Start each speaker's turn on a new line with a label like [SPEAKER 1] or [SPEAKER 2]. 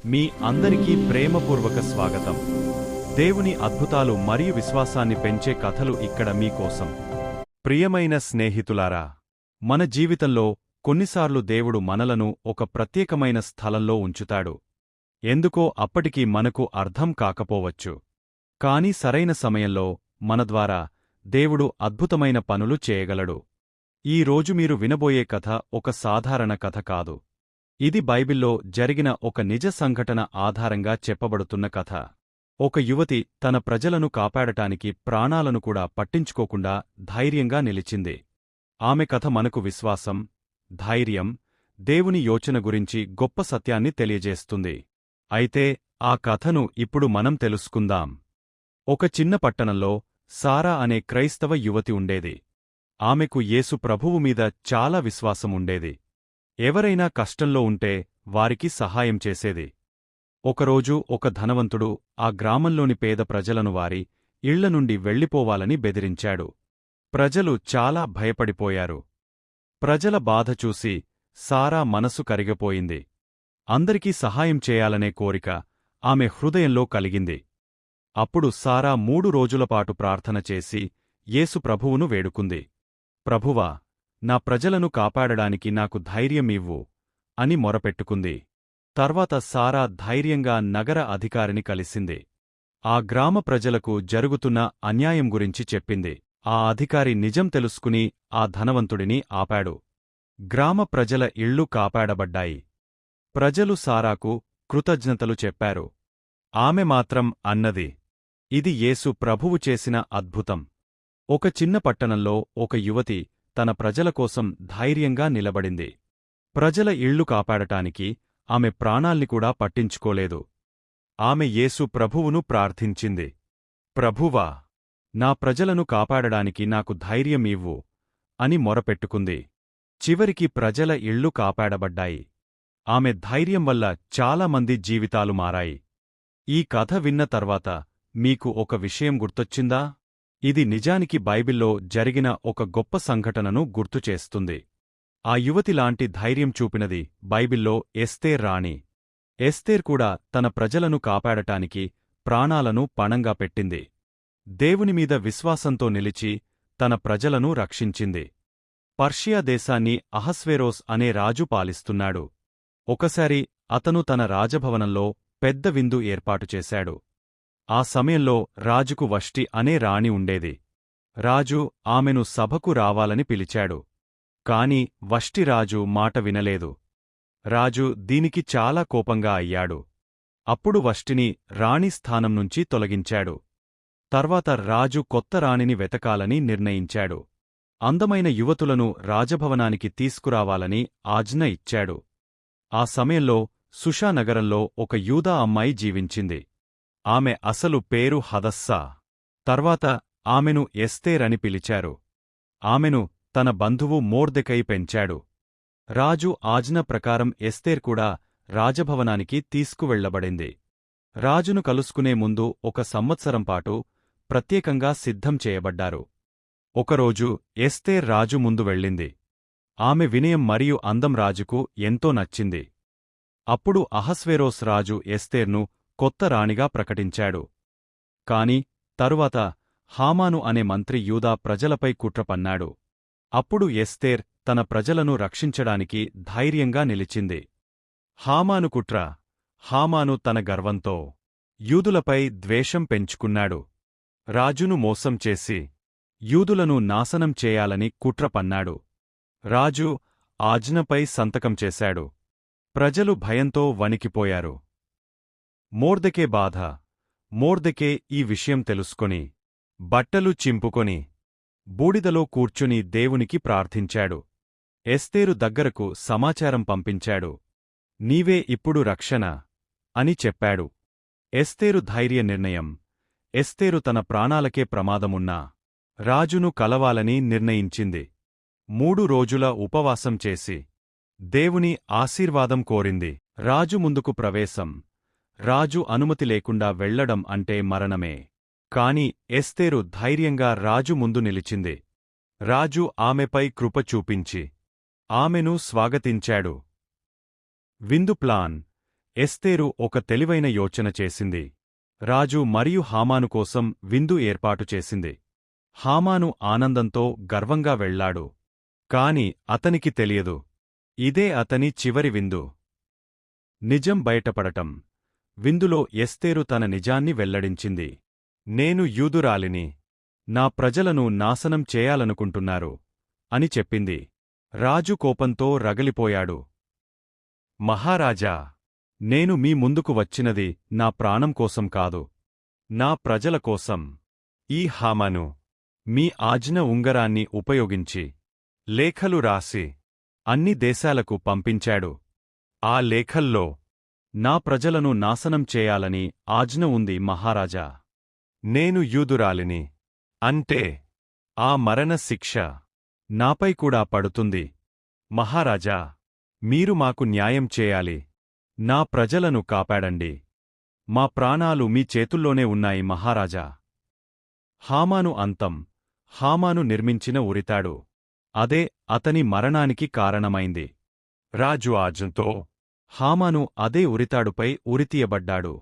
[SPEAKER 1] మీ అందరికీ ప్రేమపూర్వక స్వాగతం. దేవుని అద్భుతాలు మరియు విశ్వాసాన్ని పెంచే కథలు ఇక్కడ మీకోసం. ప్రియమైన స్నేహితులారా, మన జీవితంలో కొన్నిసార్లు దేవుడు మనలను ఒక ప్రత్యేకమైన స్థలంలో ఉంచుతాడు. ఎందుకో అప్పటికి మనకు అర్థం కాకపోవచ్చు. కాని సరైన సమయంలో మన ద్వారా దేవుడు అద్భుతమైన పనులు చేయగలడు. ఈ రోజు మీరు వినబోయే కథ ఒక సాధారణ కథ కాదు. ఇది బైబిల్లో జరిగిన ఒక నిజ సంఘటన ఆధారంగా చెప్పబడుతున్న కథ. ఒక యువతి తన ప్రజలను కాపాడటానికి ప్రాణాలను కూడా పట్టించుకోకుండా ధైర్యంగా నిలిచింది. ఆమె కథ మనకు విశ్వాసం, ధైర్యం, దేవుని యోచన గురించి గొప్ప సత్యాన్ని తెలియజేస్తుంది. అయితే ఆ కథను ఇప్పుడు మనం తెలుసుకుందాం. ఒక చిన్న పట్టణంలో సారా అనే క్రైస్తవ యువతి ఉండేది. ఆమెకు యేసు ప్రభువు మీద చాలా విశ్వాసం ఉండేది. ఎవరైనా కష్టంలో ఉంటే వారికి సహాయం చేసేది. ఒకరోజు ఒక ధనవంతుడు ఆ గ్రామంలోని పేద ప్రజలను వారి ఇళ్ల నుండి వెళ్ళిపోవాలని బెదిరించాడు. ప్రజలు చాలా భయపడిపోయారు. ప్రజల బాధ చూసి సారా మనసు కరిగిపోయింది. అందరికీ సహాయం చేయాలనే కోరిక ఆమె హృదయంలో కలిగింది. అప్పుడు సారా 3 రోజులపాటు ప్రార్థన చేసి యేసు ప్రభువును వేడుకుంది. ప్రభువా, నా ప్రజలను కాపాడడానికి నాకు ధైర్యం ఇవ్వు అని మొరపెట్టుకుంది. తర్వాత సారా ధైర్యంగా నగర అధికారిని కలిసింది. ఆ గ్రామ ప్రజలకు జరుగుతున్న అన్యాయం గురించి చెప్పింది. ఆ అధికారి నిజం తెలుసుకుని ఆ ధనవంతుడిని ఆపాడు. గ్రామ ప్రజల ఇళ్ళు కాపాడబడ్డాయి. ప్రజలు సారాకు కృతజ్ఞతలు చెప్పారు. ఆమె మాత్రం అన్నది, ఇది యేసు ప్రభువు చేసిన అద్భుతం. ఒక చిన్న పట్టణంలో ఒక యువతి తన ప్రజల కోసం ధైర్యంగా నిలబడింది. ప్రజల ఇళ్ళు కాపాడటానికి ఆమె ప్రాణాల్ని కూడా పట్టించుకోలేదు. ఆమె యేసు ప్రభువును ప్రార్థించింది. ప్రభువా, నా ప్రజలను కాపాడడానికి నాకు ధైర్యం ఇవ్వు అని మొరపెట్టుకుంది. చివరికి ప్రజల ఇళ్ళు కాపాడబడ్డాయి. ఆమె ధైర్యం వల్ల చాలామంది జీవితాలు మారాయి. ఈ కథ విన్న తర్వాత మీకు ఒక విషయం గుర్తొచ్చిందా? ఇది నిజానికి బైబిల్లో జరిగిన ఒక గొప్ప సంఘటనను గుర్తుచేస్తుంది. ఆ యువతిలాంటి ధైర్యం చూపినది బైబిల్లో ఎస్తేర్ రాణి. ఎస్తేర్ కూడా తన ప్రజలను కాపాడటానికి ప్రాణాలను పణంగా పెట్టింది. దేవునిమీద విశ్వాసంతో నిలిచి తన ప్రజలను రక్షించింది. పర్షియా దేశాన్ని అహస్వేరోస్ అనే రాజు పాలిస్తున్నాడు. ఒకసారి అతను తన రాజభవనంలో పెద్ద విందు ఏర్పాటు చేశాడు. ఆ సమయంలో రాజుకు వష్టి అనే రాణి ఉండేది. రాజు ఆమెను సభకు రావాలని పిలిచాడు. కాని వష్టిరాజు మాట వినలేదు. రాజు దీనికి చాలా కోపంగా అయ్యాడు. అప్పుడు వష్టిని రాణి స్థానం నుంచి తొలగించాడు. తర్వాత రాజు కొత్త రాణిని వెతకాలని నిర్ణయించాడు. అందమైన యువతులను రాజభవనానికి తీసుకురావాలని ఆజ్ఞ ఇచ్చాడు. ఆ సమయంలో సుషా నగరంలో ఒక యూదా అమ్మాయి జీవించింది. ఆమె అసలు పేరు హదస్సా. తర్వాత ఆమెను ఎస్తేర్ అని పిలిచారు. ఆమెను తన బంధువు మొర్దెకై పెంచాడు. రాజు ఆజ్ఞ ప్రకారం ఎస్తేర్ కూడా రాజభవనానికి తీసుకువెళ్లబడింది. రాజును కలుసుకునే ముందు 1 సంవత్సరం పాటు ప్రత్యేకంగా సిద్ధం చేయబడ్డారు. ఒకరోజు ఎస్తేర్ రాజు ముందు వెళ్ళింది. ఆమె వినయం మరియు అందం రాజుకు ఎంతో నచ్చింది. అప్పుడు అహస్వేరోస్ రాజు ఎస్తేర్ను కొత్త రాణిగా ప్రకటించాడు. కాని తరువాత హామాను అనే మంత్రి యూదా ప్రజలపై కుట్ర పన్నాడు. అప్పుడు ఎస్తేర్ తన ప్రజలను రక్షించడానికి ధైర్యంగా నిలిచింది. హామాను కుట్ర. హామాను తన గర్వంతో యూదులపై ద్వేషం పెంచుకున్నాడు. రాజును మోసం చేసి యూదులను నాశనం చేయాలని కుట్ర పన్నాడు. రాజు ఆజ్ఞపై సంతకం చేశాడు. ప్రజలు భయంతో వణికిపోయారు. మొర్దెకే బాధ. మొర్దెకే ఈ విషయం తెలుసుకొని బట్టలు చింపుకొని బూడిదలో కూర్చుని దేవునికి ప్రార్థించాడు. ఎస్తేరు దగ్గరకు సమాచారం పంపించాడు. నీవే ఇప్పుడు రక్షణ అని చెప్పాడు. ఎస్తేరు ధైర్య నిర్ణయం. ఎస్తేరు తన ప్రాణాలకే ప్రమాదమున్నా రాజును కలవాలని నిర్ణయించింది. 3 రోజుల ఉపవాసం చేసి దేవుని ఆశీర్వాదం కోరింది. రాజు ముందుకు ప్రవేశం. రాజు అనుమతి లేకుండా వెళ్లడం అంటే మరణమే. కాని ఎస్తేరు ధైర్యంగా రాజు ముందు నిలిచింది. రాజు ఆమెపై కృప చూపించి ఆమెను స్వాగతించాడు. విందు ప్లాన్. ఎస్తేరు ఒక తెలివైన యోచన చేసింది. రాజు మరియు హామాను కోసం విందు ఏర్పాటు చేసింది. హామాను ఆనందంతో గర్వంగా వెళ్లాడు. కాని అతనికి తెలియదు, ఇదే అతని చివరి విందు. నిజం బయటపడటం. విందులో ఎస్తేరు తన నిజాన్ని వెల్లడించింది. నేను యూదురాలిని. నా ప్రజలను నాశనం చేయాలనుకుంటున్నారు అని చెప్పింది. రాజు కోపంతో రగిలిపోయాడు. మహారాజా, నేను మీ ముందుకు వచ్చినది నా ప్రాణం కోసం కాదు, నా ప్రజల కోసం. ఈ హామాను మీ ఆజ్ఞ ఉంగరాన్ని ఉపయోగించి లేఖలు రాసి అన్ని దేశాలకు పంపించాడు. ఆ లేఖల్లో నా ప్రజలను నాశనం చేయాలని ఆజ్ఞ ఉంది మహారాజా. నేను యూదురాలిని. అంటే ఆ మరణ శిక్ష నాపై కూడా పడుతుంది. మహారాజా, మీరు మాకు న్యాయం చేయాలి. నా ప్రజలను కాపాడండి. మా ప్రాణాలు మీ చేతుల్లోనే ఉన్నాయి మహారాజా. హామాను అంతం. హామాను నిర్మించిన ఉరితాడు. అదే అతని మరణానికి కారణమైంది. రాజు ఆజ్ఞతో హామాను అదే ఉరితాడుపై ఉరితీయబడ్డాడు.